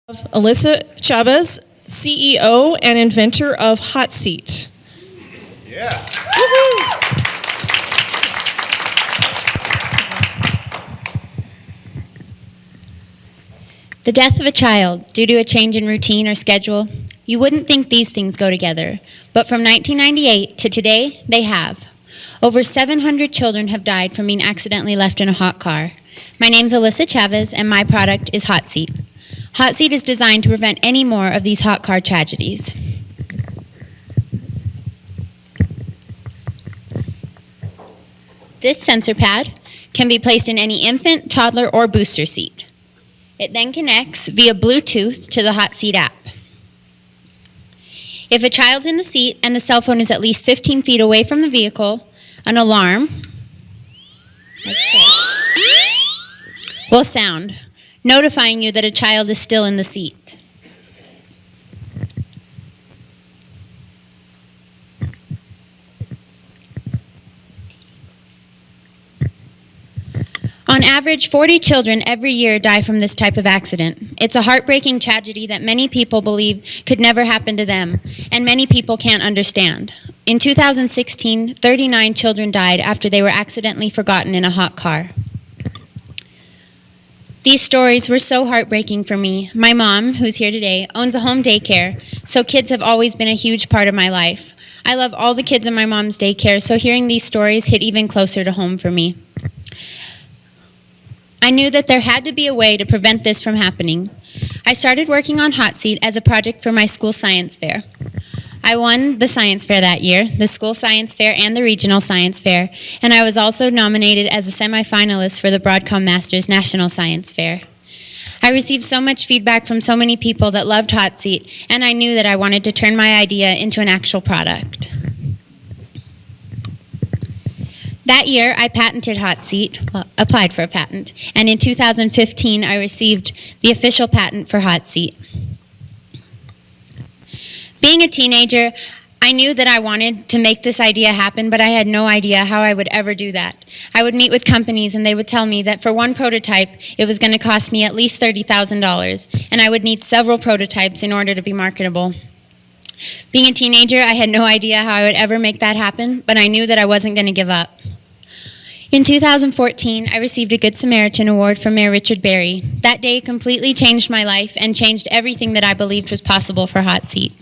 Alyssa Chavez, CEO and inventor of Hot Seat. Yeah. The death of a child due to a change in routine or schedule, you wouldn't think these things go together, but from 1998 to today, they have. Over 700 children have died from being accidentally left in a hot car. My name's Alyssa Chavez, and my product is Hot Seat. Hot Seat is designed to prevent any more of these hot car tragedies. This sensor pad can be placed in any infant, toddler, or booster seat. It then connects via Bluetooth to the Hot Seat app. If a child's in the seat and the cell phone is at least 15 feet away from the vehicle, an alarm will sound, notifying you that a child is still in the seat. On average, 40 children every year die from this type of accident. It's a heartbreaking tragedy that many people believe could never happen to them, and many people can't understand. In 2016, 39 children died after they were accidentally forgotten in a hot car. These stories were so heartbreaking for me. My mom, who's here today, owns a home daycare, so kids have always been a huge part of my life. I love all the kids in my mom's daycare, so hearing these stories hit even closer to home for me. I knew that there had to be a way to prevent this from happening. I started working on Hot Seat as a project for my school science fair. I won the science fair that year, the school science fair and the regional science fair, and I was also nominated as a semifinalist for the Broadcom Masters National Science Fair. I received so much feedback from so many people that loved Hot Seat, and I knew that I wanted to turn my idea into an actual product. That year, I patented Hot Seat, applied for a patent, and in 2015, I received the official patent for Hot Seat. Being a teenager, I knew that I wanted to make this idea happen, but I had no idea how I would ever do that. I would meet with companies, and they would tell me that for one prototype, it was going to cost me at least $30,000, and I would need several prototypes in order to be marketable. Being a teenager, I had no idea how I would ever make that happen, but I knew that I wasn't going to give up. In 2014, I received a Good Samaritan Award from Mayor Richard Berry. That day completely changed my life and changed everything that I believed was possible for Hot Seat.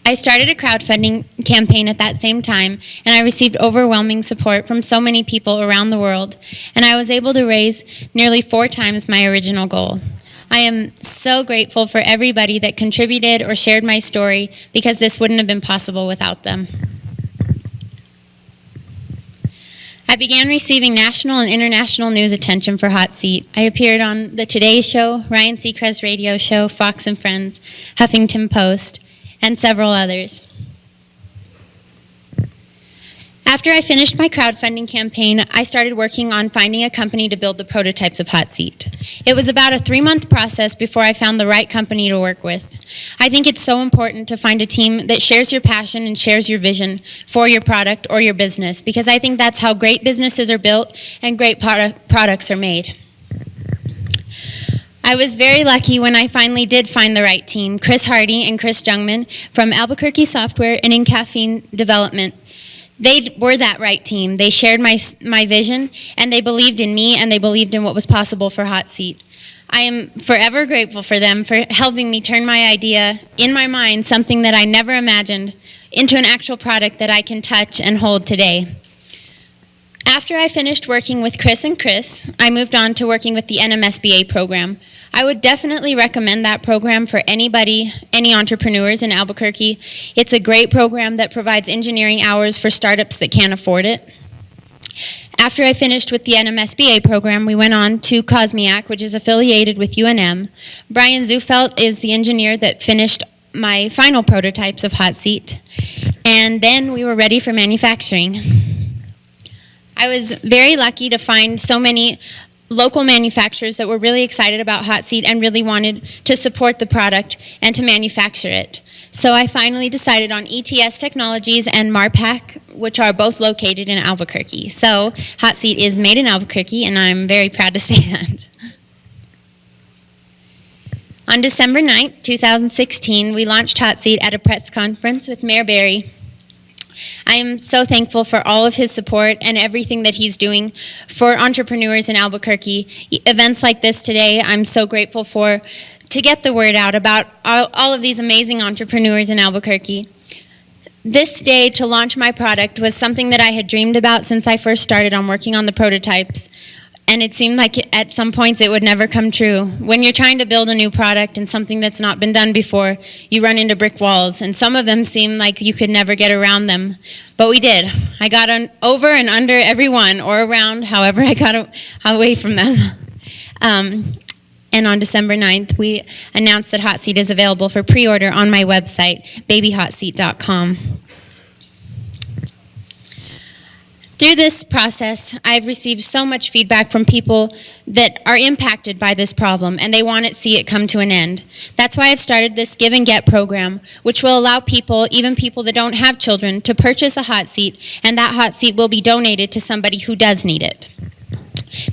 I started a crowdfunding campaign at that same time, and I received overwhelming support from so many people around the world, and I was able to raise nearly 4 times my original goal. I am so grateful for everybody that contributed or shared my story, because this wouldn't have been possible without them. I began receiving national and international news attention for Hot Seat. I appeared on The Today Show, Ryan Seacrest's radio show, Fox and Friends, Huffington Post, and several others. After I finished my crowdfunding campaign, I started working on finding a company to build the prototypes of Hot Seat. It was about a 3-month process before I found the right company to work with. I think it's so important to find a team that shares your passion and shares your vision for your product or your business, because I think that's how great businesses are built and great products are made. I was very lucky when I finally did find the right team, Chris Hardy and Chris Jungman from Albuquerque Software and in Caffeine Development. They were that right team. They shared my vision, and they believed in me, and they believed in what was possible for Hot Seat. I am forever grateful for them for helping me turn my idea, in my mind, something that I never imagined, into an actual product that I can touch and hold today. After I finished working with Chris and Chris, I moved on to working with the NMSBA program. I would definitely recommend that program for anybody, any entrepreneurs in Albuquerque. It's a great program that provides engineering hours for startups that can't afford it. After I finished with the NMSBA program, we went on to Cosmiac, which is affiliated with UNM. Brian Zufelt is the engineer that finished my final prototypes of Hot Seat. And then we were ready for manufacturing. I was very lucky to find so many local manufacturers that were really excited about Hot Seat and really wanted to support the product and to manufacture it. So I finally decided on ETS Technologies and Marpac, which are both located in Albuquerque. So Hot Seat is made in Albuquerque, and I'm very proud to say that. On December 9th, 2016, we launched Hot Seat at a press conference with Mayor Barry. I am so thankful for all of his support and everything that he's doing for entrepreneurs in Albuquerque. Events like this today, I'm so grateful for to get the word out about all of these amazing entrepreneurs in Albuquerque. This day to launch my product was something that I had dreamed about since I first started on working on the prototypes. And it seemed like at some points it would never come true. When you're trying to build a new product and something that's not been done before, you run into brick walls, and some of them seem like you could never get around them. But we did. I got over and under every one, or around, however I got away from them. And on December 9th, we announced that Hot Seat is available for pre-order on my website, babyhotseat.com. Through this process, I've received so much feedback from people that are impacted by this problem, and they want to see it come to an end. That's why I've started this Give and Get program, which will allow people, even people that don't have children, to purchase a hot seat, and that hot seat will be donated to somebody who does need it.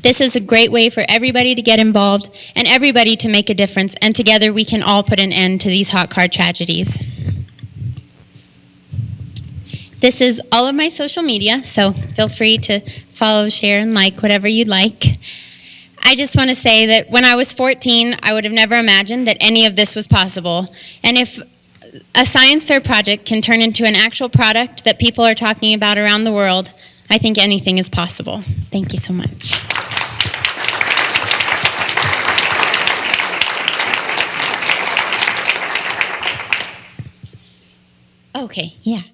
This is a great way for everybody to get involved and everybody to make a difference, and together we can all put an end to these hot car tragedies. This is all of my social media, so feel free to follow, share, and like whatever you'd like. I just want to say that when I was 14, I would have never imagined that any of this was possible. And if a science fair project can turn into an actual product that people are talking about around the world, I think anything is possible. Thank you so much. Okay, yeah.